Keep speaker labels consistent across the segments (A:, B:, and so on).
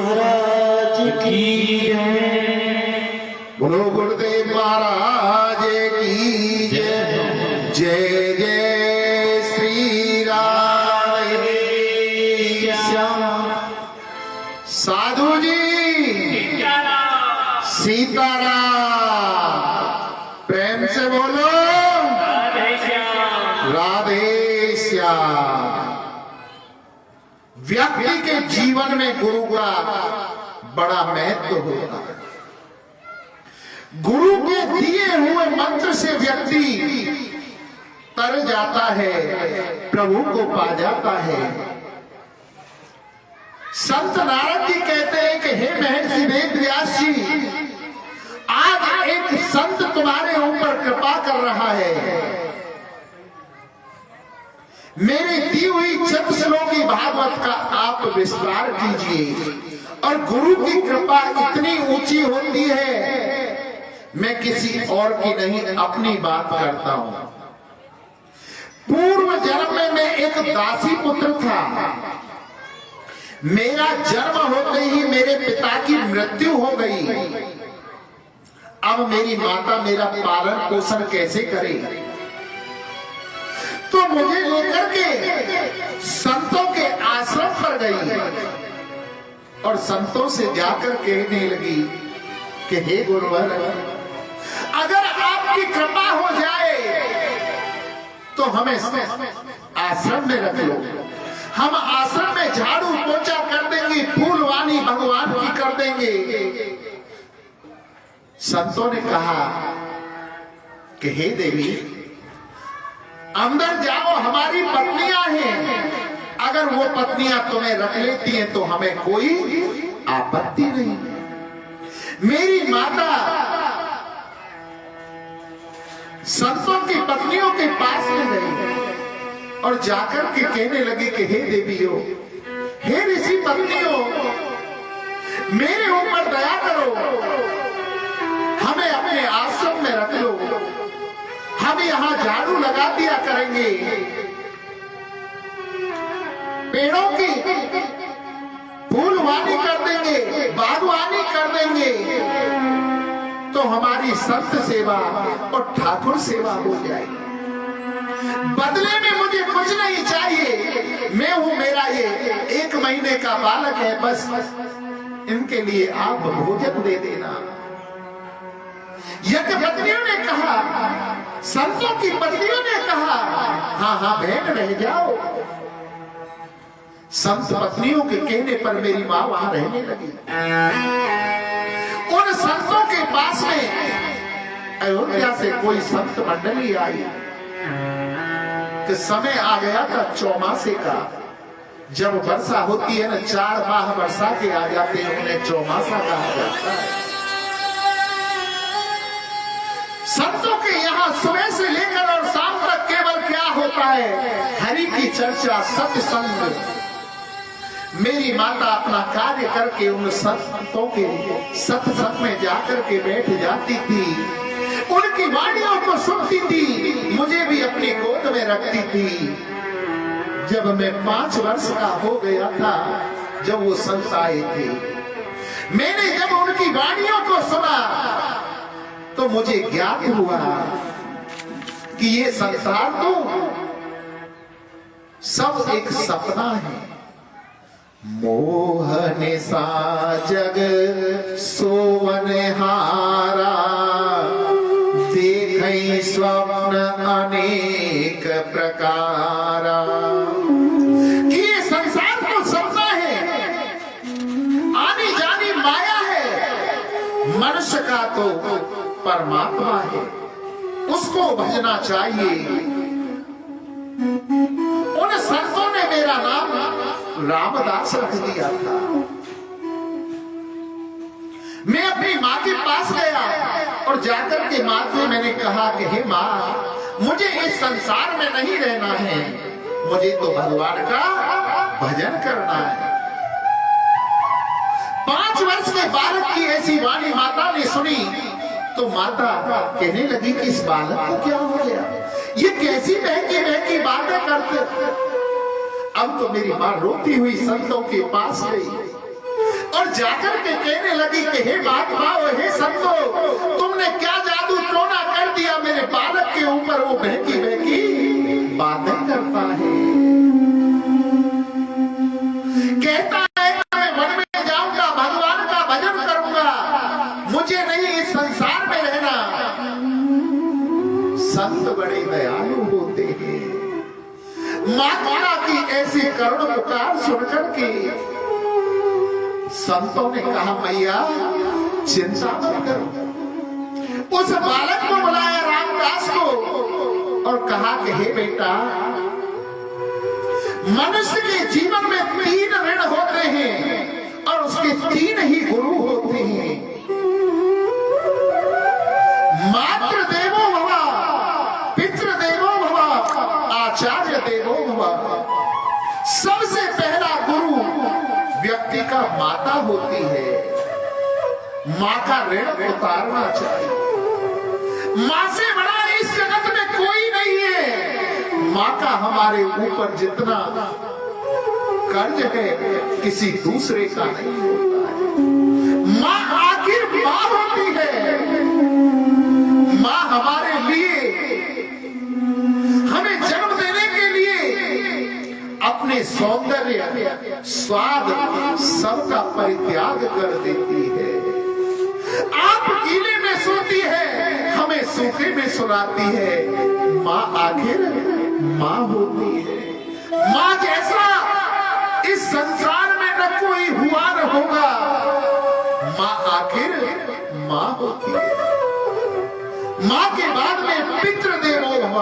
A: महाराज की जय।
B: बोलो गुरुदेव महाराज की जय। जय जय श्री राम श्याम। साधु जी सीताराम, प्रेम से बोलो राधे श्याम। व्यक्ति के जीवन में गुरु का बड़ा महत्व होता है। गुरु के दिए हुए मंत्र से व्यक्ति तर जाता है, प्रभु को पा जाता है। संत नारद जी कहते हैं कि हे महर्षि वेदव्यास जी, आज एक संत तुम्हारे ऊपर कृपा कर रहा है। मेरी दी हुई चंद श्लोकी भागवत का आप विस्तार कीजिए। और गुरु की कृपा इतनी ऊंची होती है, मैं किसी और की नहीं अपनी बात करता हूं। पूर्व जन्म में मैं एक दासी पुत्र था। मेरा जन्म होते ही मेरे पिता की मृत्यु हो गई। अब मेरी माता मेरा पालन पोषण कैसे करे? तो मुझे लेकर के संतों के आश्रम पर गई और संतों से जाकर कहने लगी कि हे गुरुवर, अगर आपकी कृपा हो जाए तो हमें आश्रम में रख लो। हम आश्रम में झाड़ू पोछा कर देंगे, फूलवानी भगवान की कर देंगे। संतों ने कहा कि हे देवी, अंदर जाओ, हमारी पत्नियां हैं। अगर वो पत्नियां तुम्हें रख लेती हैं तो हमें कोई आपत्ति नहीं। मेरी माता संतों की पत्नियों के पास में गई और जाकर के कहने लगी कि हे देवियों, हे ऋषि पत्नियों, मेरे ऊपर दया करो, हमें अपने आश्रम में रख लो। हम यहां झाड़ू लगा दिया करेंगे, पेड़ों की फूलवानी कर देंगे, बागवानी कर देंगे, तो हमारी संत सेवा और ठाकुर सेवा हो जाएगी। बदले में मुझे कुछ नहीं चाहिए। मैं हूं, मेरा ये 1 महीने का बालक है, बस इनके लिए आप भोजन दे देना। यज्ञ पत्नियों ने कहा, संतों की पत्नियों ने कहा, हाँ हाँ बहन रह जाओ। संत पत्नियों के कहने पर मेरी मां वहां रहने लगी। उन संतों के पास में अयोध्या से कोई संत मंडली आई कि समय आ गया था चौमासे का। जब वर्षा होती है ना, 4 माह वर्षा के आ जाते हैं, उन्हें चौमासा कहा जाता है। संतों के यहाँ सुबह से लेकर और शाम तक केवल क्या होता है? हरि की चर्चा, सत्संग। मेरी माता अपना कार्य करके उन संतों के सत्संग में जाकर के बैठ जाती थी, उनकी वाणियों को सुनती थी, मुझे भी अपनी गोद में रखती थी। जब मैं 5 वर्ष का हो गया था, जब वो संत आए थे, मैंने जब उनकी वाणियों को सुना तो मुझे ज्ञात हुआ कि ये संसार तो सब एक सपना है। मोहन सा जग सोवन हारा, देखै स्वप्न अनेक प्रकारा। कि ये संसार तो सपना है, आनी जानी माया है। मनुष्य का तो परमात्मा है, उसको भजना चाहिए। उन संतों ने मेरा नाम रामदास रख दिया था। मैं अपनी माँ के पास गया और जाकर के माँ से मैंने कहा कि हे माँ, मुझे इस संसार में नहीं रहना है, मुझे तो भगवान का भजन करना है। 5 वर्ष के बालक की ऐसी वाणी माता ने सुनी तो माता कहने लगी कि इस बालक को क्या हो गया, ये कैसी बहकी बहकी बातें करते। अब तो मेरी मां रोती हुई संतों के पास गई और जाकर के कहने लगी कि हे महात्माओं, हे संतो, तुमने क्या जादू टोना कर दिया मेरे बालक के ऊपर। वो बहकी बहकी बातें करता है, कहता है मैं वन में जाऊंगा, भगवान का भजन करूंगा, मुझे नहीं इस संसार में रहना। संत बड़े दयालु होते हैं। माता की ऐसी करुण पुकार सुनकर के संतों ने कहा मैया चिंता मत करो। उस बालक को बुलाया रामदास को और कहा कि हे बेटा, मनुष्य के जीवन में 3 ऋण होते हैं और उसके 3 ही गुरु होते हैं। मातृ देवो भव, पितृ देवो भव, आचार्य देवो भव। सबसे पहला गुरु व्यक्ति का माता होती है। माँ का ऋण उतारना चाहिए। माँ से बड़ा इस जगत में कोई नहीं है। माँ का हमारे ऊपर जितना कर्ज है किसी दूसरे का नहीं होता है। माँ आखिर माँ होती है। माँ हमारे लिए, हमें जन्म देने के लिए अपने सौंदर्य, स्वाद सबका परित्याग कर देती है। आप गीले में सोती है, हमें सूखे में सुलाती है। माँ आखिर माँ होती है। माँ जैसा इस संसार में न कोई हुआ न होगा। माँ आखिर माँ होती है। माँ के बाद में पितृ देवो भव,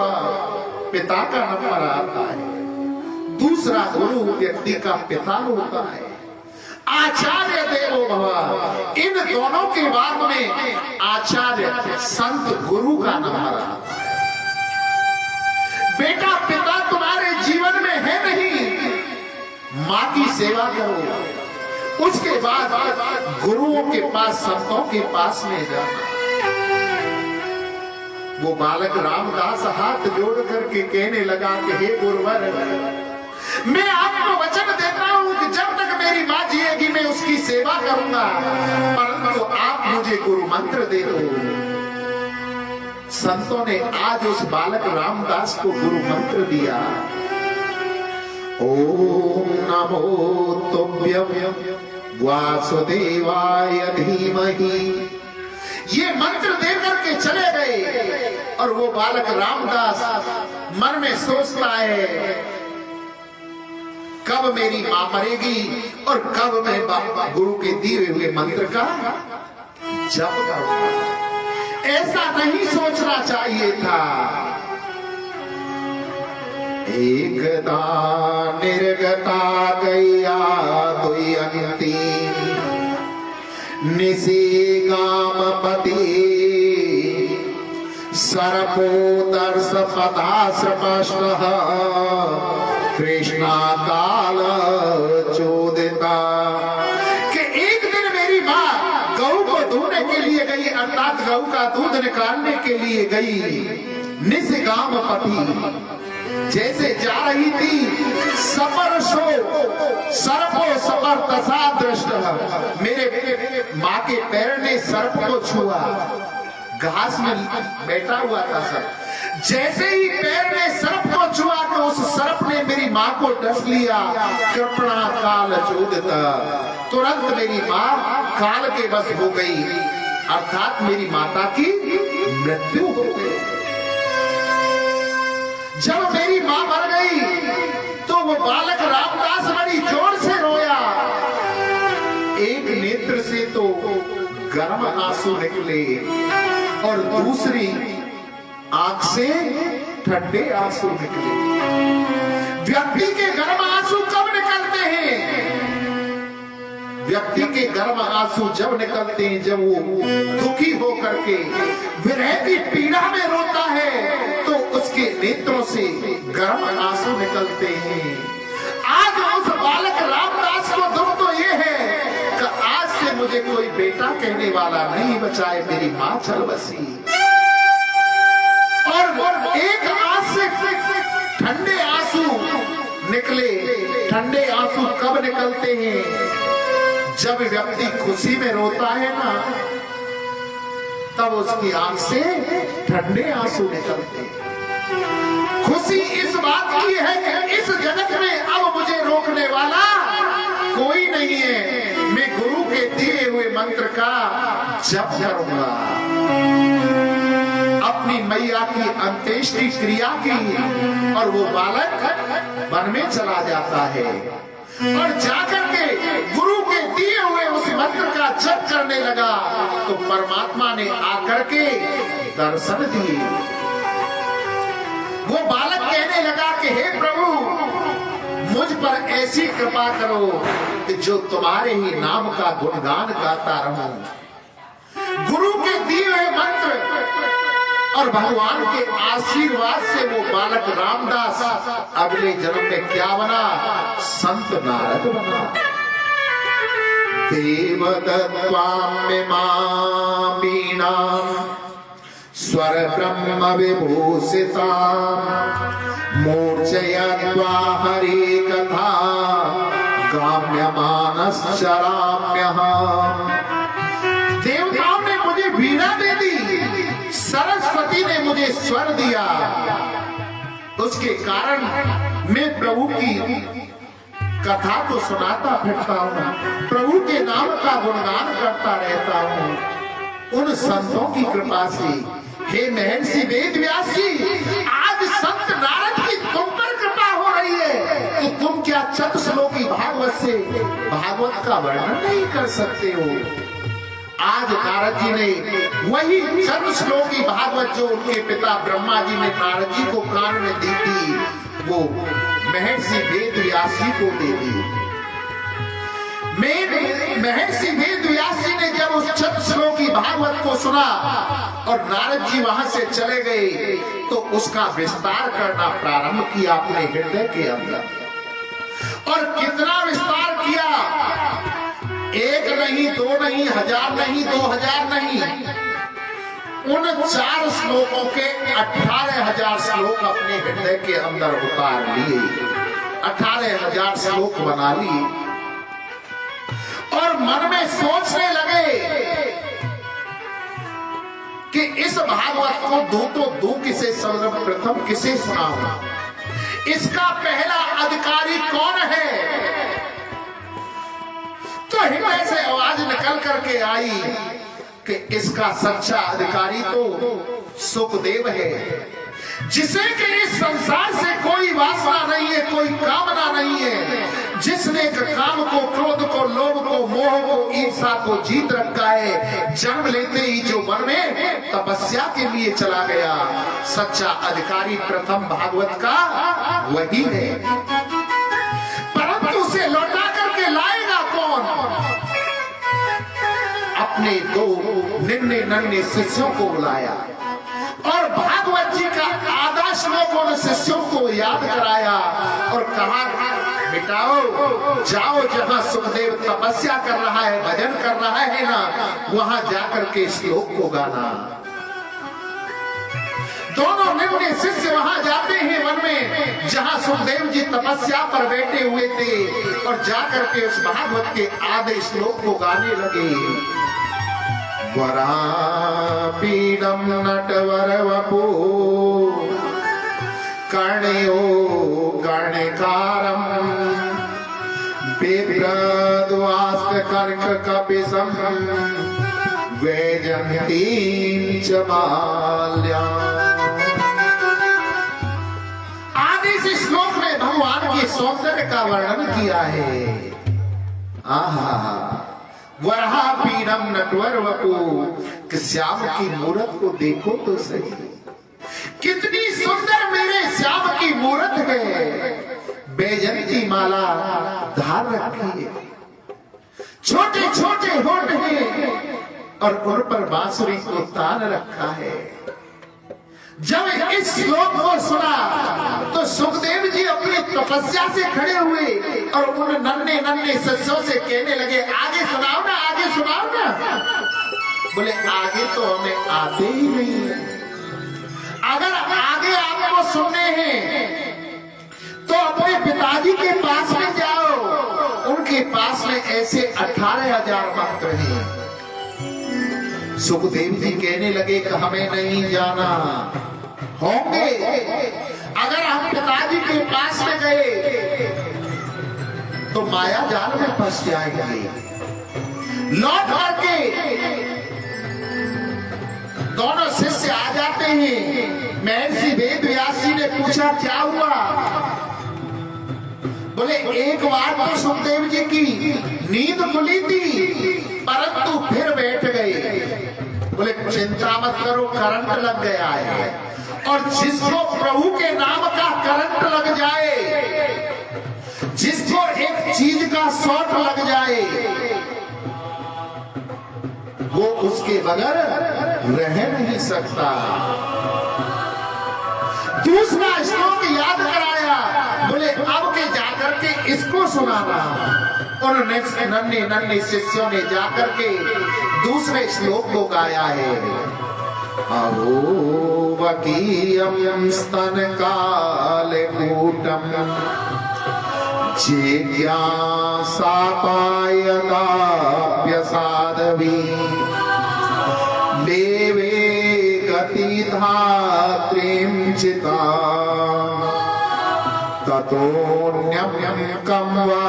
B: पिता का नंबर आता है। दूसरा गुरु व्यक्ति का पिता होता है। आचार्य देवो भव, इन दोनों के बाद में आचार्य संत गुरु का नंबर आता है। बेटा पिता तुम्हारे जीवन में है नहीं, माँ की सेवा करो। उसके बाद गुरुओं के पास, संतों के पास में जाना। वो बालक रामदास हाथ जोड़ करके कहने लगा कि हे गुरुवर, मैं आपको वचन देता हूं कि जब तक मेरी माँ जिएगी मैं उसकी सेवा करूंगा, परंतु आप मुझे गुरु मंत्र दे दो। संतों ने आज उस बालक रामदास को गुरु मंत्र दिया। ओम नमो तुभ्यं वासुदेवाय धीमहि। ये मंत्र देकर के चले गए और वो बालक रामदास मन में सोचता है कब मेरी मां मरेगी और कब मैं गुरु के दिए हुए मंत्र का जप करूंगा। ऐसा नहीं सोचना चाहिए था। एकदा निर्गता गैया दुई अंतिम निशिगामपति सर्पोदर्श पदाश्रपष्टः कृष्णा काल चोदिता। कि एक दिन मेरी माँ गऊ को धोने के लिए गई, अर्थात गऊ का दूध निकालने के लिए गई। निशिगामपति जैसे जा रही थी, सपर्शो सर्पो सपर तसा दृष्ट, मेरे माँ के पैर ने सर्प को छुआ। घास में बैठा हुआ था सर्प। जैसे ही पैर ने सर्प को छुआ तो उस सर्प ने मेरी माँ को डस लिया। कृपणा काल चोदिता, तुरंत मेरी माँ काल के बस हो गई, अर्थात मेरी माता की मृत्यु हो गई। जब मेरी माँ मर गई तो वो बालक रामदास बड़ी जोर से रोया। एक नेत्र से तो गर्म आंसू निकले और दूसरी आंख से ठंडे आंसू निकले। व्यक्ति के गर्म आंसू कब निकलते हैं? व्यक्ति के गर्म आंसू जब निकलते हैं जब वो दुखी होकर के विरह की पीड़ा में रोता है, तो उसके नेत्रों से गर्म आंसू निकलते हैं। आज उस बालक रामदास को दुख तो ये है कि आज से मुझे कोई बेटा कहने वाला नहीं बचाए, मेरी माँ चल बसी। और एक आंख से ठंडे आंसू निकले। ठंडे आंसू कब निकलते हैं? जब व्यक्ति खुशी में रोता है ना, तब उसकी आंख से ठंडे आंसू निकलते हैं। खुशी इस बात की है कि इस जगत में अब मुझे रोकने वाला कोई नहीं है। मैं गुरु के दिए हुए मंत्र का जप करूंगा। अपनी मैया की अंत्येष्टि क्रिया की और वो बालक वन में चला जाता है और जाकर के गुरु के दिए हुए उस मंत्र का जप करने लगा तो परमात्मा ने आकर के दर्शन दिए। वो बालक कहने लगा कि हे प्रभु, मुझ पर ऐसी कृपा करो कि जो तुम्हारे ही नाम का गुणगान गाता रहूं। गुरु के दिए हुए मंत्र और भगवान के आशीर्वाद से वो बालक रामदास अगले जन्म में क्या बना? संत नारद बना। देवदत्वां मीना स्वर ब्रह्म विभूषिता मूर्छयत्वा हरि कथा गाम्यमानश्चराम्यः। देवताओं ने मुझे वीणा दे दी, सरस्वती ने मुझे स्वर दिया, उसके कारण मैं प्रभु की कथा को सुनाता फिरता हूँ, प्रभु के नाम का गुणगान करता रहता हूँ। उन संतों की कृपा से हे महर्षि वेदव्यास जी, आज संत नारद की तुम पर कृपा हो रही है तो तुम क्या चतुश्लोकी भागवत से भागवत का वर्णन नहीं कर सकते हो। आज नारद जी ने वही चतुश्लोकी भागवत जो उनके पिता ब्रह्मा जी ने नारद जी को कान में दी थी, वो महर्षि वेदव्यास जी को दे दी। महर्षि वेदव्यास जी ने जब उस चतुश्लोकी भागवत को सुना और नारद जी वहां से चले गए तो उसका विस्तार करना प्रारंभ किया अपने हृदय के अंदर। और कितना विस्तार किया? एक नहीं, दो नहीं, 1000 नहीं, 2000 नहीं, उन 4 श्लोकों के 18,000 श्लोक अपने हृदय के अंदर उतार लिए, 18,000 श्लोक बना लिए और मन में सोचने लगे कि इस भागवत को दो किसे सर्वप्रथम किसे सुनाऊं, इसका पहला अधिकारी कौन है? तो हृदय से आवाज निकल करके आई कि इसका सच्चा अधिकारी तो सुखदेव है, जिसे कि इस संसार से कोई वासना नहीं है, कोई कामना नहीं है, जिसने काम को, क्रोध को, लोभ को, मोह को, ईर्षा को जीत रखा है। जन्म लेते ही जो वन में तपस्या के लिए चला गया, सच्चा अधिकारी प्रथम भागवत का वही है। परंतु उसे लौटा करके लाएगा कौन? अपने 2 नन्हे शिष्यों को बुलाया और भागवत जी का आधा श्लोक उन शिष्यों को याद कराया और कहा, मिटाओ, जाओ जहां सुखदेव तपस्या कर रहा है, भजन कर रहा है ना, वहां जाकर के श्लोक को गाना। दोनों नन्हे शिष्य वहां जाते हैं वन में जहां सुखदेव जी तपस्या पर बैठे हुए थे और जाकर के उस भागवत के आधे श्लोक को गाने लगे। वरापीडम नटवर वपु कर्णयो कर्णकारम बिभ्रद्वास्क कर्क कपिसम वैजयन्तीं च माल्याम्। आदि से श्लोक में भगवान के सौंदर्य का वर्णन किया है। आहा, वरहा पीडम नटवर वपु, कि श्याम की मूरत को देखो तो सही, कितनी सुंदर मेरे श्याम की मूरत है। बैजंती माला धार रखी है, छोटे छोटे होठ हैं और उन पर बांसुरी को तान रखा है। जब इस श्लोक को सुना तो सुखदेव जी अपनी तपस्या से खड़े हुए और उन नन्हे शिष्यों से कहने लगे, आगे सुनाओ ना, आगे सुनाओ ना। बोले आगे तो हमें आते ही नहीं है। अगर आगे आपको सुनने हैं तो अपने पिताजी के पास में जाओ, उनके उनके पास में ऐसे 18,000 मंत्र हैं। सुखदेव जी कहने लगे कि हमें नहीं जाना, होंगे अगर हम पिताजी के पास में गए तो माया जाल में फंस जाएंगे। लौट करके दोनों शिष्य आ जाते हैं। महर्षि वेदव्यास जी ने पूछा क्या हुआ? बोले एक बार तो सुखदेव जी की नींद खुली थी परंतु फिर बैठ गए। बोले चिंता मत करो, करंट लग गया है। और जिसको प्रभु के नाम का करंट लग जाए, जिसको एक चीज का शॉट लग जाए, वो उसके बगैर रह नहीं सकता। दूसरा श्लोक याद कराया। बोले अब के जाकर के इसको सुनाना। उन्होंने नन्हे नन्हे शिष्यों ने जाकर के दूसरे श्लोक को गाया है। अहोवकीयं स्तन कालकूटं जिज्ञासापायदाप्यसाधवी देवे गतिधात्रीं चिता ततोऽन्यं कं वा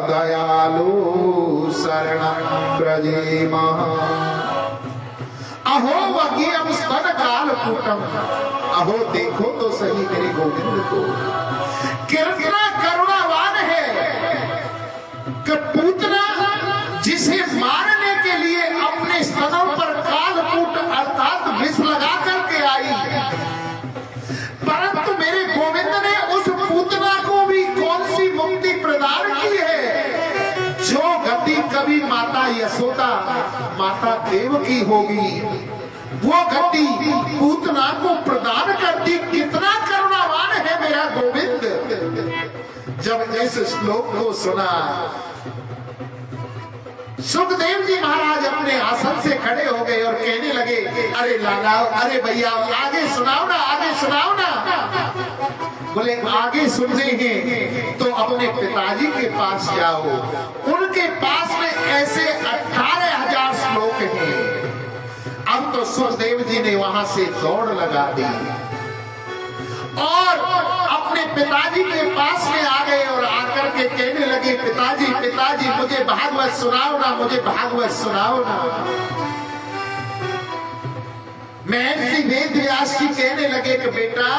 B: दयालु शरणं व्रजेमः। अहो वकीयम स्तन कालकूटम, अहो देखो तो सही मेरे गोविंद को, कितना करुणावान है कि पूतना जिसे मारने के लिए अपने स्तनों पर कालकूट अर्थात विष लगा करके आई, परंतु मेरे गोविंद ने उस पूतना को भी कौन सी मुक्ति प्रदान की है जो गति कभी माता यशोदा माता देवकी होगी, वो गति पूतना को प्रदान करती। कितना करुणावान है मेरा गोविंद। जब इस श्लोक को सुना, सुखदेव जी महाराज अपने आसन से खड़े हो गए और कहने लगे अरे लाला, अरे भैया आगे सुनाओ ना, आगे सुनाओ ना। बोले आगे सुनने हैं तो अपने पिताजी के पास जाओ, उनके पास में ऐसे 18,000 श्लोक हैं। अब तो सुखदेव जी ने वहां से दौड़ लगा दी और अपने पिताजी के पास में आ गए और आकर के कहने लगे पिताजी पिताजी मुझे भागवत सुनाओ ना, मुझे भागवत सुनाओ ना। महर्षि वेदव्यास जी कहने लगे कि बेटा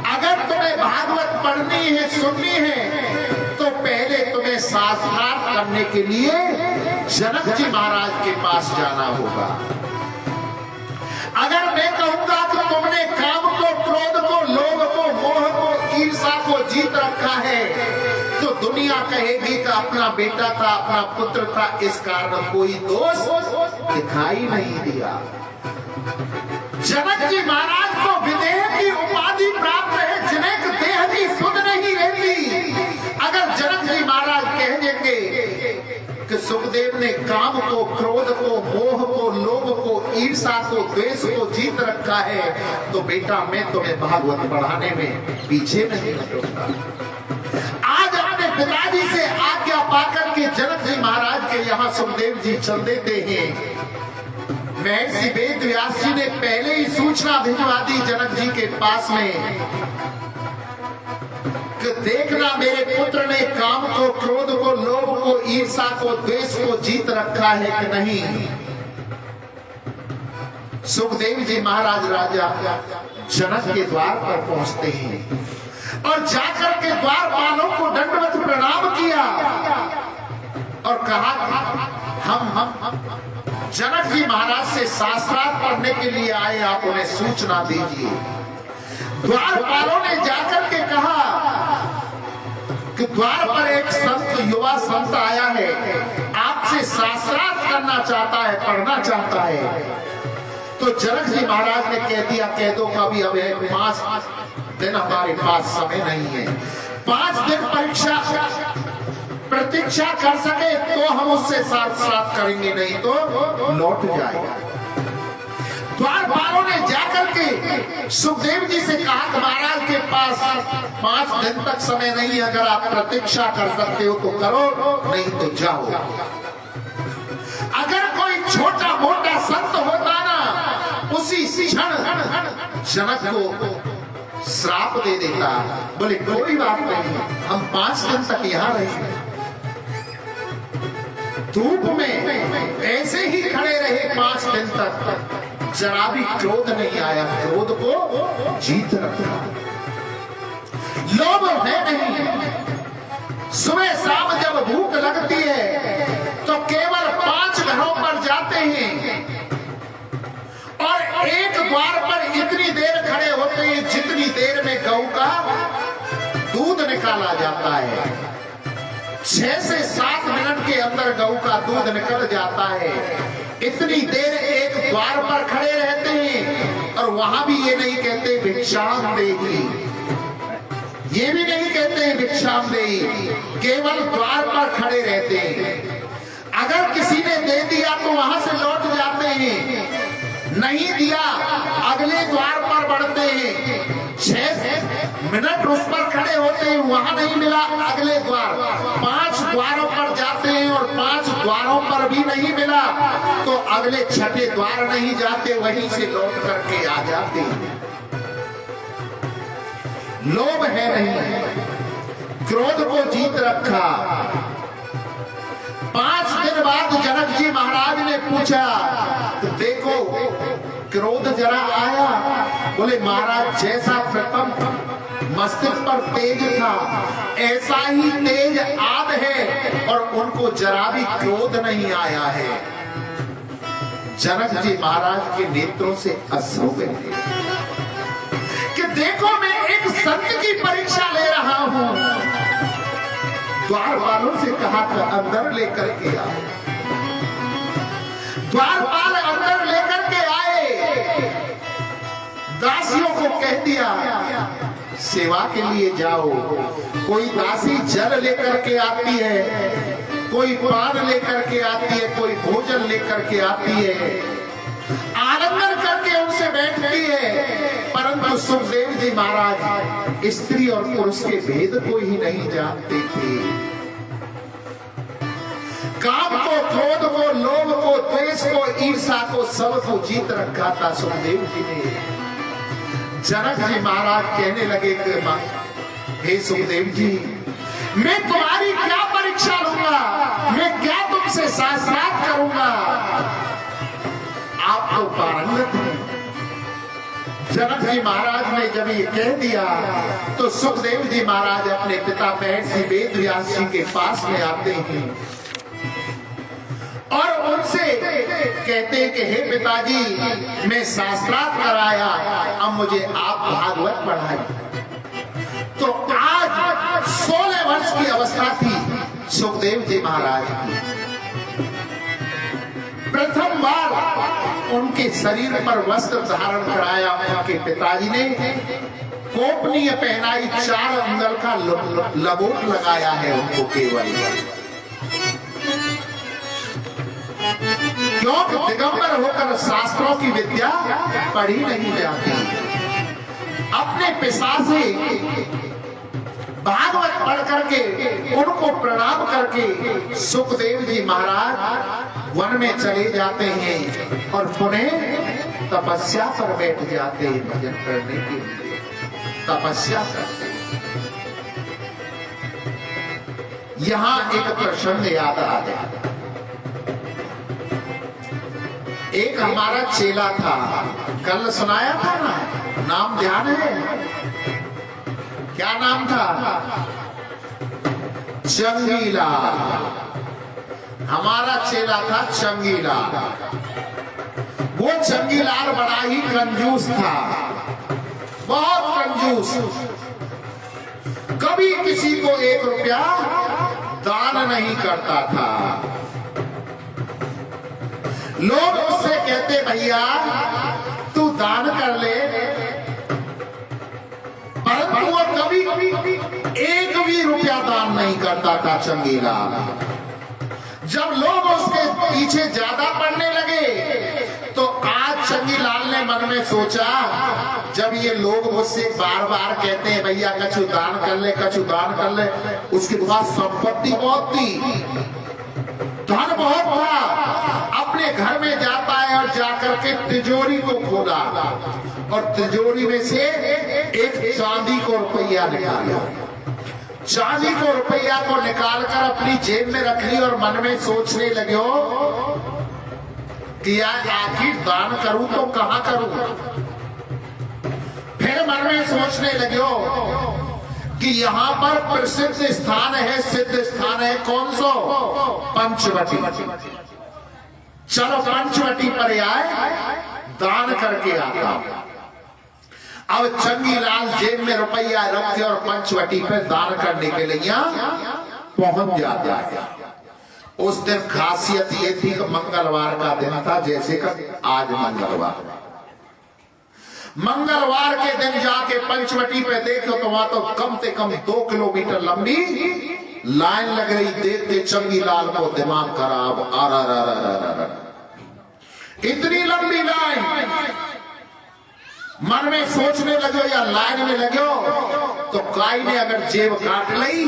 B: अगर तुम्हें भागवत पढ़नी है, सुननी है, तो पहले तुम्हें शास्त्रार्थ करने के लिए जनक जी महाराज के पास जाना होगा। अगर मैं कहूंगा कि तुमने काम को, क्रोध को, लोभ को, मोह को, ईर्ष्या को जीत रखा है, तो दुनिया कहेगी कि अपना बेटा था, अपना पुत्र था, इस कारण कोई दोष दिखाई नहीं दिया। जनक जी महाराज को विदेह की उपाधि प्राप्त है, जनक देह की सुध नहीं रहती। अगर जनक जी महाराज कह देंगे कि सुखदेव ने काम को, क्रोध को, मोह को, लोभ को, ईर्ष्या को, द्वेष को जीत रखा है, तो बेटा मैं तुम्हें भागवत पढ़ाने में पीछे नहीं हटूंगा। आज अपने पिताजी से आज्ञा पाकर के जनक जी महाराज के यहाँ सुखदेव जी चल देते हैं। महर्षि वेदव्यास जी ने पहले ही सूचना भिजवा दी जनक जी के पास में कि देखना मेरे पुत्र ने काम को, क्रोध को, लोभ को, ईर्ष्या को, द्वेष को जीत रखा है कि नहीं। सुखदेव जी महाराज राजा जनक के द्वार पर पहुंचते हैं और जाकर के द्वारपालों को दंडवत प्रणाम किया और कहा हम जनक जी महाराज से शास्त्रार्थ पढ़ने के लिए आए, आप उन्हें सूचना दीजिए। द्वारपालों ने जाकर के कहा कि द्वार पर एक संत, युवा संत आया है, आपसे शास्त्रार्थ करना चाहता है, पढ़ना चाहता है। तो जनक जी महाराज ने कह दिया कह दो कभी, अब 5 दिन हमारे पास समय नहीं है, 5 दिन प्रतीक्षा कर सके तो हम उससे शास्त्रार्थ करेंगे, नहीं तो लौट जाएगा। द्वारपालों ने जाकर के सुखदेव जी से कहा कि महाराज के पास 5 दिन तक समय नहीं, अगर आप प्रतीक्षा कर सकते हो तो करो, नहीं तो जाओ। अगर कोई छोटा मोटा संत होता ना, उसी क्षण जनक को श्राप दे देता। बोले कोई बात नहीं, हम 5 दिन तक यहां रहेंगे। धूप में ऐसे ही खड़े रहे 5 दिन तक, जरा भी क्रोध नहीं आया, क्रोध को जीत रखा। लोभ है नहीं। सुबह शाम जब भूख लगती है तो केवल 5 घरों पर जाते हैं और एक द्वार पर इतनी देर खड़े होते हैं जितनी देर में गऊ का दूध निकाला जाता है। 6 से 7 मिनट के अंदर गऊ का दूध निकल जाता है। इतनी देर एक द्वार पर खड़े रहते हैं और वहां भी ये नहीं कहते भिक्षाम देही, ये भी नहीं कहते भिक्षाम देही, केवल द्वार पर खड़े रहते हैं। अगर किसी ने दे दिया तो वहां से लौट जाते हैं, नहीं दिया अगले द्वार पर बढ़ते हैं। 6 मिनट उस पर खड़े होते हैं, वहां नहीं मिला, अगले द्वार 5 द्वारों पर जाते हैं और 5 द्वारों पर भी नहीं मिला तो अगले 6ठे द्वार नहीं जाते, वहीं से लौट करके आ जाते हैं। लोभ है नहीं, क्रोध को जीत रखा। 5 दिन बाद जनक जी महाराज ने पूछा, तो देखो क्रोध जरा आया? बोले महाराज जैसा प्रथम मस्तिष्क पर तेज था ऐसा ही तेज आद है और उनको जरा भी क्रोध नहीं आया है। जनक जी महाराज के नेत्रों से अश्रु बहे कि देखो मैं एक संत की परीक्षा ले रहा हूं। द्वारपालों से कहा था अंदर लेकर के आओ। द्वारपाल अंदर लेकर के आए, दासियों को कह दिया सेवा के लिए जाओ। कोई दासी जल लेकर के आती है, कोई पान लेकर के आती है, कोई भोजन लेकर के आती है, आलिंगन करके उनसे बैठती है। परंतु सुखदेव जी महाराज स्त्री और पुरुष के भेद को ही नहीं जानते थे। काम को, क्रोध को, लोभ को, द्वेष को, ईर्ष्या को, सब को जीत रखा था सुखदेव जी ने। जनक जी महाराज कहने लगे कि हे सुखदेव जी, मैं तुम्हारी क्या परीक्षा लूंगा, मैं क्या तुमसे शास्त्रार्थ करूंगा, आप तो पारंगत हैं। जनक जी महाराज ने जब ये कह दिया तो सुखदेव जी महाराज अपने पिता महर्षि वेदव्यास जी के पास में आते हैं और उनसे कहते हैं कि हे पिताजी, मैं शास्त्रार्थ कराया, अब मुझे आप भागवत पढ़ाइए। तो आज 16 वर्ष की अवस्था थी सुखदेव जी महाराज की। प्रथम बार उनके शरीर पर वस्त्र धारण कराया उनके पिताजी ने। गोपनीय पहनाई, 4 अंगल का लबोट लगाया है उनको केवल, क्योंकि दिगंबर होकर शास्त्रों की विद्या पढ़ी नहीं जाती। अपने पिता से भागवत पढ़ करके उनको प्रणाम करके सुखदेव जी महाराज वन में चले जाते हैं और पुनः तपस्या पर बैठ जाते हैं। भजन करने के लिए तपस्या करते हैं। यहां एक प्रसंग याद आ गया। एक हमारा चेला था, कल सुनाया था ना, नाम ध्यान है? क्या नाम था? चंगीला। हमारा चेला था चंगीला। वो चंगीलाल बड़ा ही कंजूस था, बहुत कंजूस। कभी किसी को 1 रुपया दान नहीं करता था। लोग उससे कहते भैया तू दान कर ले, परंतु वो कभी 1 भी रुपया दान नहीं करता था चंगीला। जब लोग उसके पीछे ज्यादा पड़ने लगे तो आज चंगीलाल ने मन में सोचा, जब ये लोग मुझसे बार बार कहते हैं भैया कछु दान कर ले, कछु दान कर ले, उसके पास संपत्ति बहुत थी, धन बहुत था, अपने घर में जाता है और जाकर के तिजोरी को खोला और तिजोरी में से एक चांदी को रुपया निकाला। चांदी को रुपया को निकालकर अपनी जेब में रख ली और मन में सोचने लगे कि आखिर दान करूं तो कहां करूं। फिर मन में सोचने लगे कि यहाँ पर प्रसिद्ध स्थान है, सिद्ध स्थान है, कौन सो? पंचवटी। चलो पंचवटी पर आए, दान करके आता। अब चंगीलाल जेब में रुपया रख के और पंचवटी पे दान करने के लिए पहुंच जाता है। उस दिन खासियत ये थी कि मंगलवार का दिन था, जैसे कि आज मंगलवार के दिन जाके पंचवटी पे देखो तो वहां तो कम से कम 2 किलोमीटर लंबी लाइन लग रही। देखते चंगीलाल को दिमाग खराब, इतनी लंबी लाइन। मन में सोचने लगे या लाइन में लगे तो काई ने अगर जेब काट ली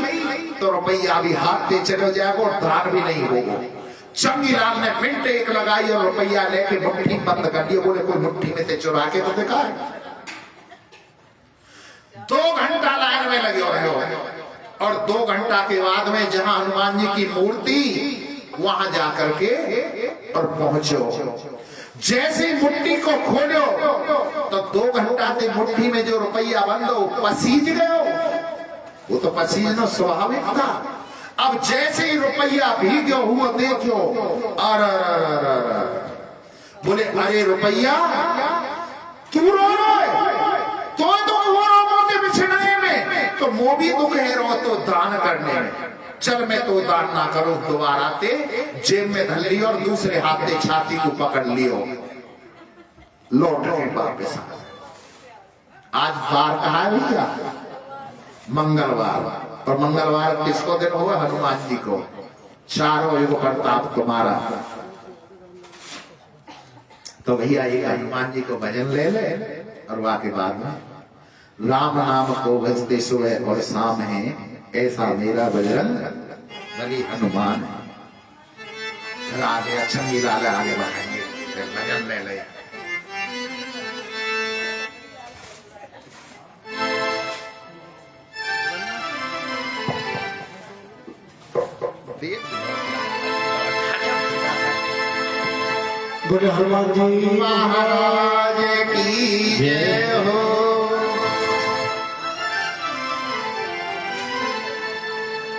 B: तो रुपया भी हाथ से चले जाएगा और दान भी नहीं होगा। चंगीलाल ने मिनट एक लगाई और रुपया लेके मुट्ठी बंद कर दिया। बोले कोई मुट्ठी में से चुरा के तो देखा है। 2 घंटा लाइन में लगे रहे हो और 2 घंटा के बाद में जहां हनुमान जी की मूर्ति वहां जाकर के और पहुंचो। जैसे मुट्ठी को खोलो तो 2 घंटा से मुट्ठी में जो रुपया बंद हो पसीज गए। वो तो पसीजना स्वाभाविक था। अब जैसे ही रुपया भीग हुआ देखो, बोले अरे रुपया तू रो रहे तो मोती बिछड़ने में, तो मो भी तो कह रहा तो दान करने में। चल मैं तो दान ना करूं। दोबारा ते जेब में धर लियो और दूसरे हाथ से छाती को पकड़ लियो, लौट के वापस। आज बार कहा है भैया मंगलवार, और मंगलवार किसको दिन होगा? हनुमान जी को। चारों युग प्रताप तुम्हारा। तो भैया ये हनुमान जी को भजन ले ले और वाके बाद में राम नाम को भजते सुबह और शाम है, ऐसा मेरा बजरंग बली हनुमान। आगे चंगीलाल आगे बढ़ेंगे, भजन ले ले।
A: बोले हनुमान जी
B: महाराज की जय हो।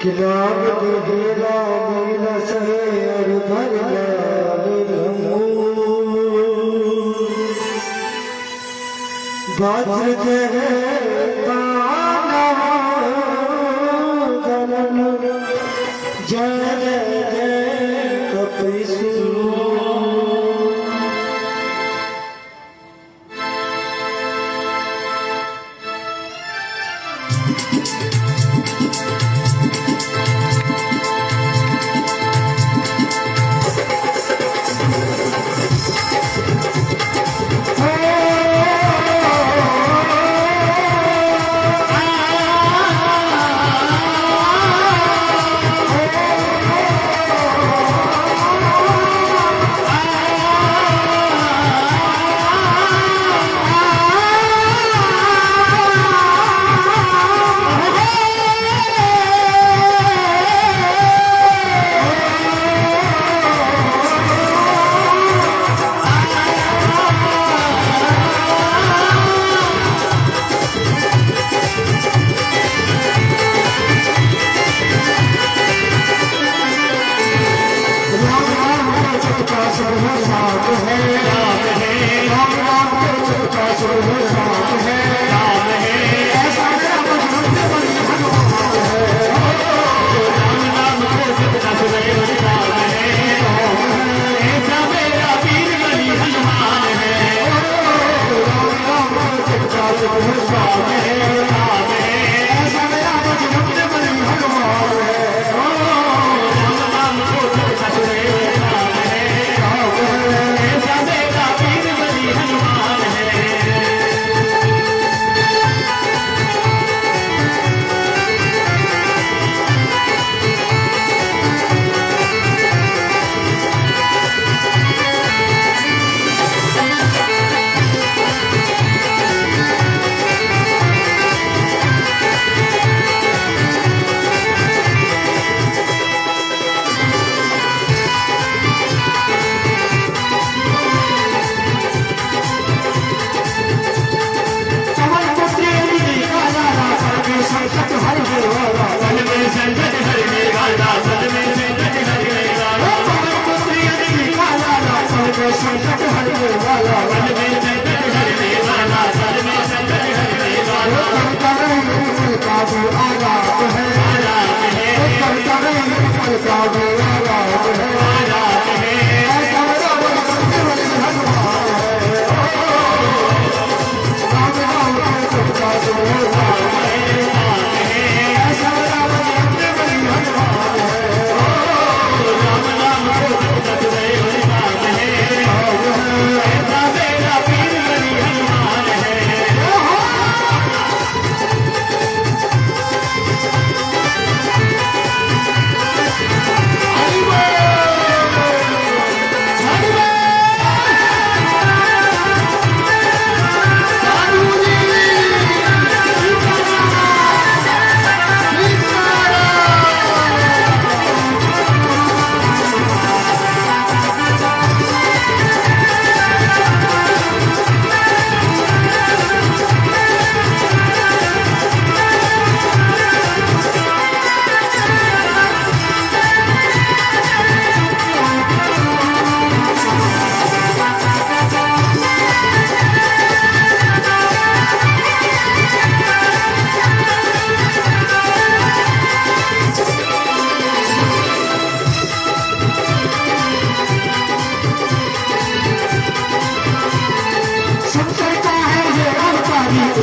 A: कि राम दे राम सहे और भद्र में संकट हरने वाला,
C: पल में संकट हरने वाला, पल में संकट हरने वाला।
A: करता रहे पल का वो आराम है, करता रहे पल का वो आराम है। ऐसा रावण सबसे बड़ी हनुमान है, राम राम के सबका जो राम है। ऐसा रावण सबसे बड़ी हनुमान है,
C: राम राम को जगत में हनुमान है, ऐसा मेरा पीर बड़ी हनुमान है।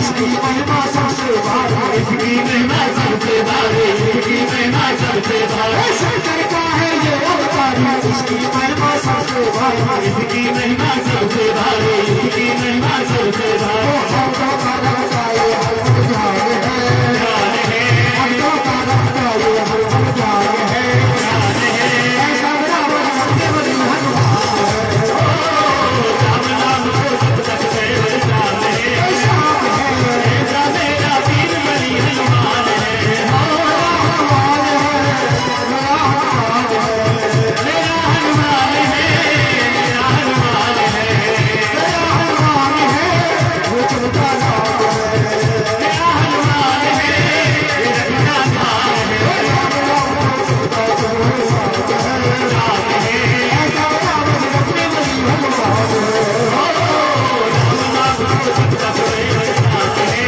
A: इसकी महिमा सबसे भारी,
C: इसकी महिमा सबसे भारी, इसकी महिमा सबसे भारी।
A: शंकर का है ये अवतारी, इसकी महिमा सबसे भारी,
C: इसकी महिमा सबसे भारी, इसकी महिमा सबसे भारी।
A: भक्तों का रखता ये हरदम ध्यान है, भक्तों का रखता ये हरदम ध्यान है। ऐसा रावण सबसे बड़ी हनुमान है,
C: राम नाम को जब तक में हनुमान है, ऐसा मेरा पीर बड़ी हनुमान है। मेरा हनुमान है, मेरा हनुमान है,
A: वो चलता नाम है,
C: मेरा हनुमान है, ये रखना नाम है।
A: चलता जो राम है। ऐसा रावण सबसे बड़ी हनुमान है,
C: नाम को जब तक में हनुमान है,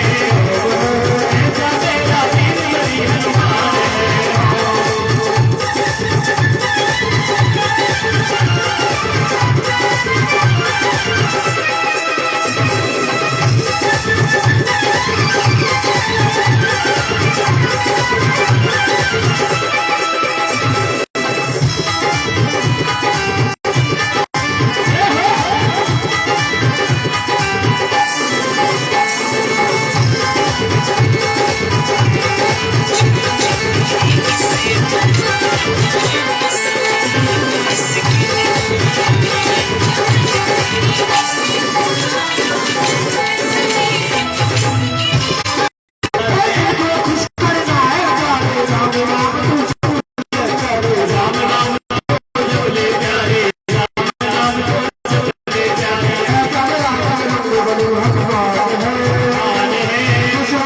C: ऐसा मेरा पीर बड़ी हनुमान है।
A: खुश करना है प्यारे राम राम तू
C: राम नाम को जब ले प्यारे, राम नाम को जब ले प्यारे।
A: ऐसा रावण सबसे बड़ी हनुमान है,
C: ऐसा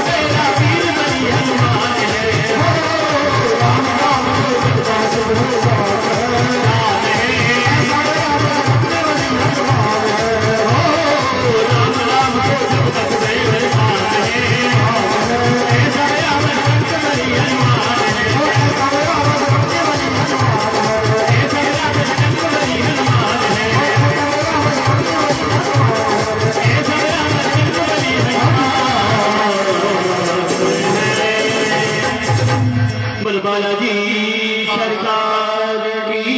C: मेरा पीर बड़ी हनुमान है। राम नाम को जब तक में हनुमान है, ऐसा रावण पंच बड़ी हनुमान है, ऐसा रावण पंच बड़ी हनुमान है, ऐसा रावण पंच बड़ी हनुमान। बोल बालाजी सरकार की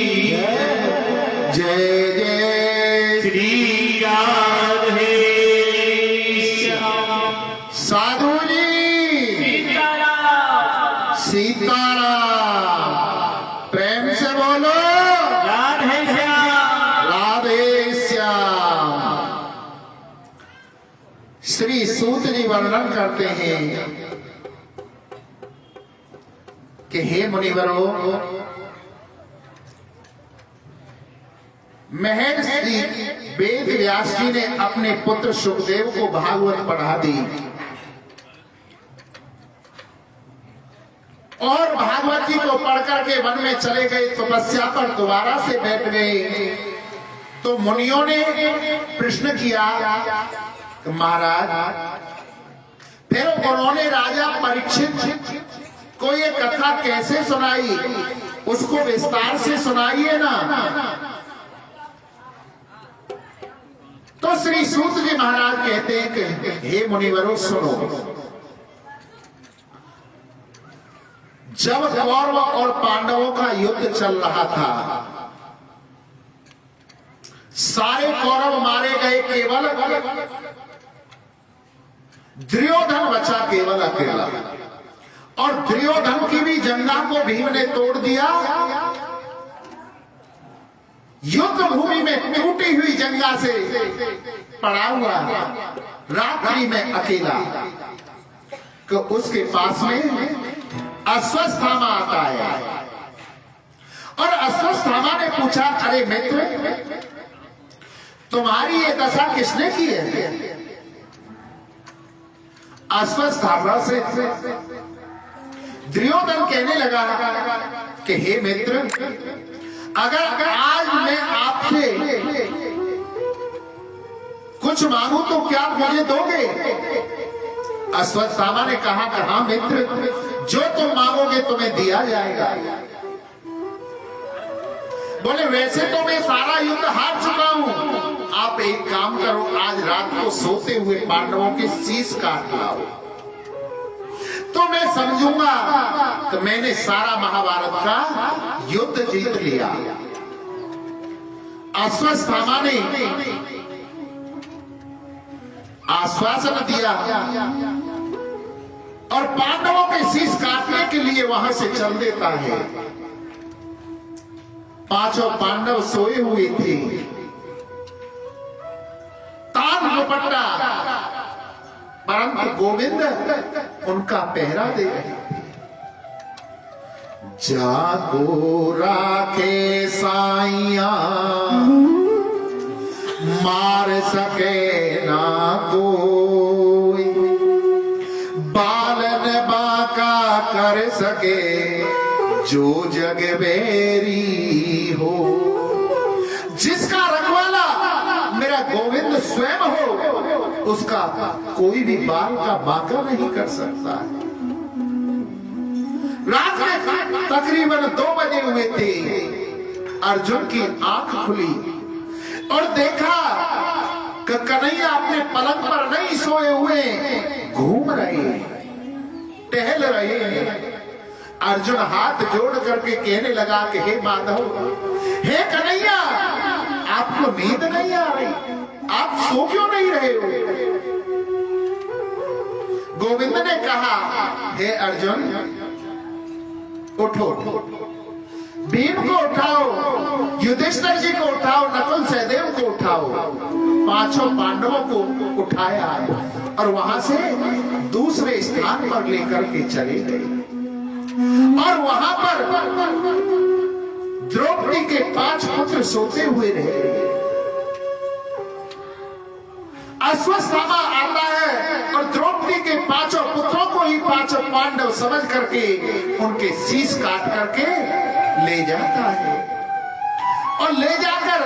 B: जय जय
C: श्री राधे श्याम।
B: साधु जी सीताराम, प्रेम से बोलो
C: राधे श्याम।
B: राधे श्याम। श्री सूत जी वर्णन करते हैं कि हे मुनिवरों, महर्षि वेद व्यास जी ने अपने पुत्र सुखदेव को भागवत पढ़ा दी और भागवत जी को पढ़ करके वन में चले गए, तपस्या पर दोबारा से बैठ गए। तो मुनियों ने प्रश्न किया कि महाराज, फिर उन्होंने राजा परीक्षित को ये कथा कैसे सुनाई, उसको विस्तार से सुनाइए ना। तो श्री सूत जी महाराज कहते हैं कि हे मुनिवरों सुनो, जब कौरव और पांडवों का युद्ध चल रहा था, सारे कौरव मारे गए, केवल दुर्योधन बचा केवल अकेला। और दुर्योधन की भी जंगा को भीम ने तोड़ दिया। युद्ध भूमि में टूटी हुई जंगा से पड़ा हुआ रात्रि में अकेला, तो उसके पास में अश्वत्थामा आता है। और अश्वत्थामा ने पूछा, अरे मित्र, तुम्हारी ये दशा किसने की है? अश्वत्थामा से दुर्योधन कहने लगा कि हे मित्र, अगर आज मैं आपसे कुछ मांगू तो क्या मुझे दोगे? अश्वत्थामा ने कहा कि हाँ मित्र, जो तुम मांगोगे तुम्हें दिया जाएगा। बोले वैसे तो मैं सारा युद्ध हार चुका हूं, आप एक काम करो, आज रात को सोते हुए पांडवों के शीश काट लाओ, तो मैं समझूंगा कि मैंने सारा महाभारत का युद्ध जीत लिया। अश्वत्थामा ने आश्वासन दिया और पांडवों के शीश काटने के लिए वहां से चल देता है। पांचों पांडव सोए हुए थे, तान दुपट्टा, परंतु गोविंद उनका पहरा दे रहे थे। जागो राखे साइया, मार सके ना कोई, बालन बाका कर सके जो जगबेरी हो। जिसका रखवाला मेरा गोविंद स्वयं हो, उसका कोई भी बाल का बांका नहीं कर सकता है। रात में तकरीबन 2 बजे हुए थे, अर्जुन की आंख खुली और देखा कि कन्हैया अपने पलंग पर नहीं सोए हुए, घूम रहे, टहल रहे हैं। अर्जुन हाथ जोड़ करके कहने लगा कि हे माधव, हे कन्हैया, आपको नींद नहीं आ रही? आप सो क्यों नहीं रहे हो? गोविंद ने कहा, हे अर्जुन, उठो, भीम को उठाओ, युधिष्ठिर जी को उठाओ, नकुल सहदेव को उठाओ। पांचों पांडवों को उठाया और वहां से दूसरे स्थान पर लेकर के चले गए। और वहां पर द्रौपदी के 5 पुत्र सोते हुए रहे। अश्वत्थामा आता है और द्रौपदी के 5 पुत्रों को ही 5 पांडव समझ करके उनके शीश काट करके ले जाता है। और ले जाकर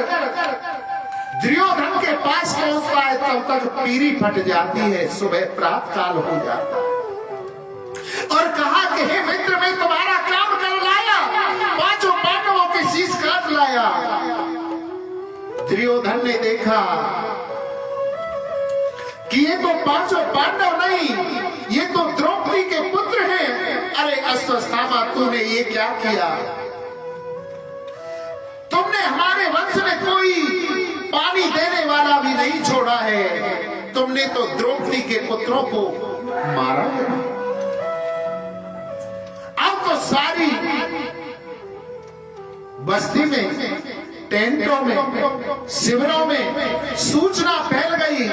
B: दुर्योधन के पास पहुंचता है, तब तक पीरी फट जाती है, सुबह प्रातः काल हो जाता है। और कहा कि हे मित्र, मैं तुम्हारा काम कर लाया, 5 पांडवों के शीश काट लाया। दुर्योधन ने देखा कि ये तो 5 पांडव नहीं, ये तो द्रौपदी के पुत्र हैं। अरे अश्वत्थामा, तूने ये क्या किया? तुमने हमारे वंश में कोई पानी देने वाला भी नहीं छोड़ा है, तुमने तो द्रौपदी के पुत्रों को मारा है। अब तो सारी बस्ती में, टेंटों में, शिविरों में सूचना फैल गई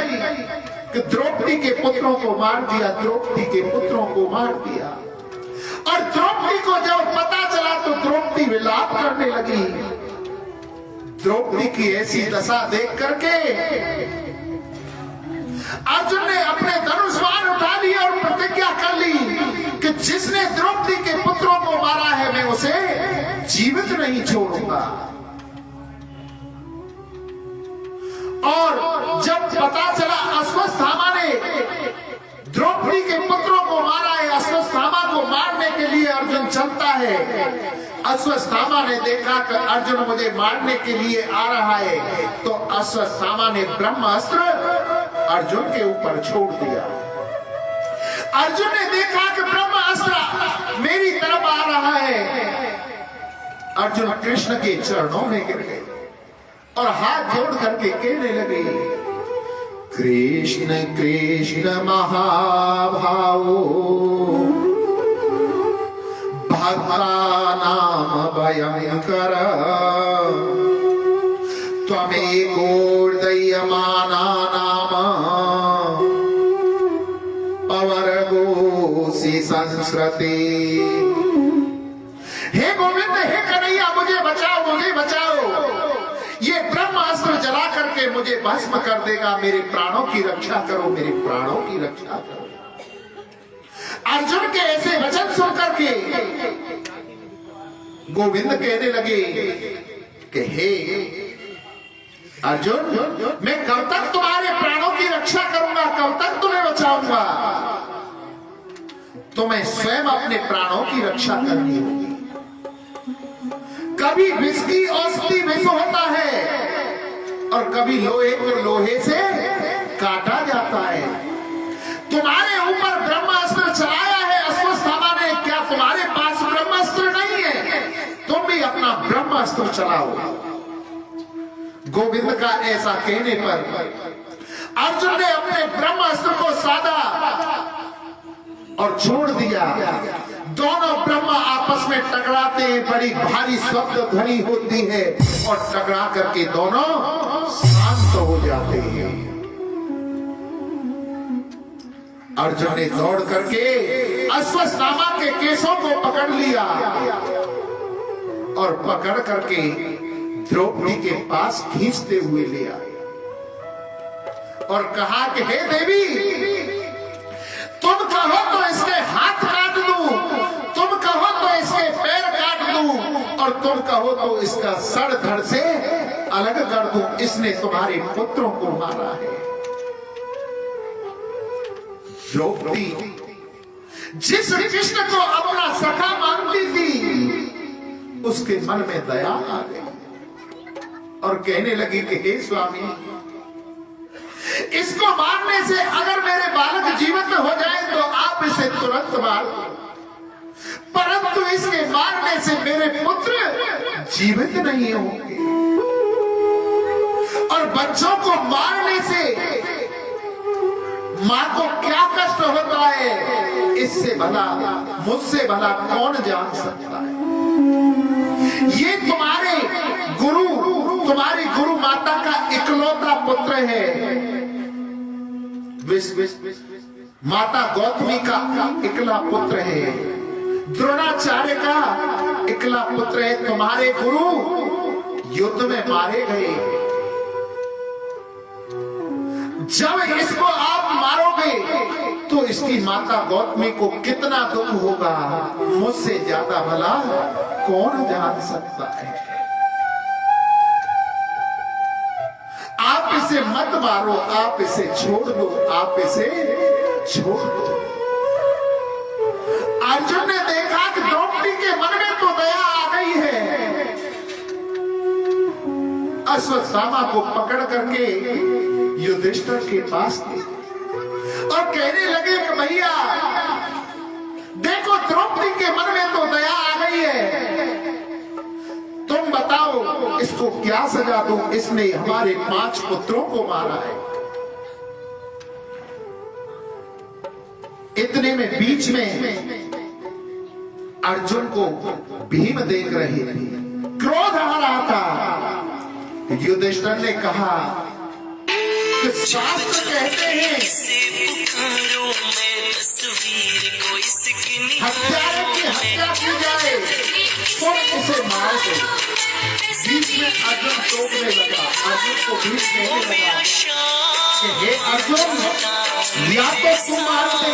B: कि द्रौपदी के पुत्रों को मार दिया, द्रौपदी के पुत्रों को मार दिया। और द्रौपदी को जब पता चला तो द्रौपदी विलाप करने लगी। द्रौपदी की ऐसी दशा देख करके अर्जुन ने अपने धनुष बाण उठा ली और प्रतिज्ञा कर ली कि जिसने द्रौपदी के पुत्रों को मारा है मैं उसे जीवित नहीं छोड़ूंगा। और जब पता चला अश्वत्थामा ने द्रौपदी के पुत्रों को मारा है, अश्वत्थामा को मारने के लिए अर्जुन चलता है। अश्वत्थामा ने देखा कि अर्जुन मुझे मारने के लिए आ रहा है, तो अश्वत्थामा ने ब्रह्मास्त्र अर्जुन के ऊपर छोड़ दिया। अर्जुन ने देखा कि ब्रह्मास्त्र मेरी तरफ आ रहा है। अर्जुन कृष्ण के चरणों में गिर गए और हाथ जोड़ करके कहने लगे, कृष्ण कृष्ण महाभावो भक्तानाम भयंकर त्वमेको दह्यमानानाम पवर्गोऽसि संस्रते। हे गोविंद, हे कन्हैया, मुझे बचाओ, मुझे बचाओ। ये ब्रह्मास्त्र जला करके मुझे भस्म कर देगा। मेरे प्राणों की रक्षा करो, मेरे प्राणों की रक्षा करो। अर्जुन के ऐसे वचन सुनकर के गोविंद कहने लगे कि हे अर्जुन, मैं कब तक तुम्हारे प्राणों की रक्षा करूंगा, कब तक तुम्हें बचाऊंगा? तुम्हें स्वयं अपने प्राणों की रक्षा करनी होगी। कभी विष की औषधि विष होता है और कभी लोहे को लोहे से काटा जाता है। तुम्हारे ऊपर ब्रह्मास्त्र चलाया है अश्वत्थामा ने, क्या तुम्हारे पास ब्रह्मास्त्र नहीं है? तुम भी अपना ब्रह्मास्त्र चलाओ। गोविंद का ऐसा कहने पर अर्जुन ने अपने ब्रह्मास्त्र को साधा और छोड़ दिया। दोनों ब्रह्मा आपस में टकराते हैं, बड़ी भारी शब्द ध्वनि होती है और टकरा करके दोनों शांत हो जाते हैं। अर्जुन ने दौड़ करके अश्वत्थामा के केशों को पकड़ लिया और पकड़ करके द्रौपदी के पास खींचते हुए ले आए और कहा कि हे देवी, तुम कहो तो इसके हाथ काट दूं, तुम कहो तो इसके पैर काट दूं और तुम कहो तो इसका सर धड़ से अलग कर दूं। इसने तुम्हारे पुत्रों को मारा है। द्रौपदी जिस कृष्ण को अपना सखा मानती थी, उसके मन में दया आ गई और कहने लगी कि हे स्वामी, इसको मारने से अगर मेरे बालक जीवित हो जाए तो आप इसे तुरंत मार, परंतु इसके मारने से मेरे पुत्र जीवित नहीं होंगे और बच्चों को मारने से मां को क्या कष्ट होता है, इससे भला मुझसे भला कौन जान सकता है। ये तुम्हारी गुरु माता का इकलौता पुत्र है। माता गौतमी का इकला पुत्र है, द्रोणाचार्य का इकला पुत्र है। तुम्हारे गुरु युद्ध में मारे गए। जब इसको आप मारोगे तो इसकी माता गौतमी को कितना दुख होगा, मुझसे ज्यादा भला कौन जान सकता है। आप इसे मत मारो, आप इसे छोड़ दो, आप इसे छोड़ दो। अर्जुन ने देखा कि द्रौपदी के मन में तो दया आ गई है। अश्वत्थामा को पकड़ करके युधिष्ठिर के पास गए और कहने लगे कि भैया देखो, द्रौपदी के मन में तो दया आ गई है, तुम बताओ इसको क्या सजा दूं, इसने हमारे 5 पुत्रों को मारा है। इतने में बीच में अर्जुन को भीम देख रहे थे, क्रोध आ रहा था। युधिष्ठिर ने कहा कि शास्त्र कहते हैं हत्यारे की हत्या की जाए तो इसे मार दो, बीच में अर्जुन टोकने लगा। अर्जुन को बीच में लगा कि हे अर्जुन, या तो तुम मार दे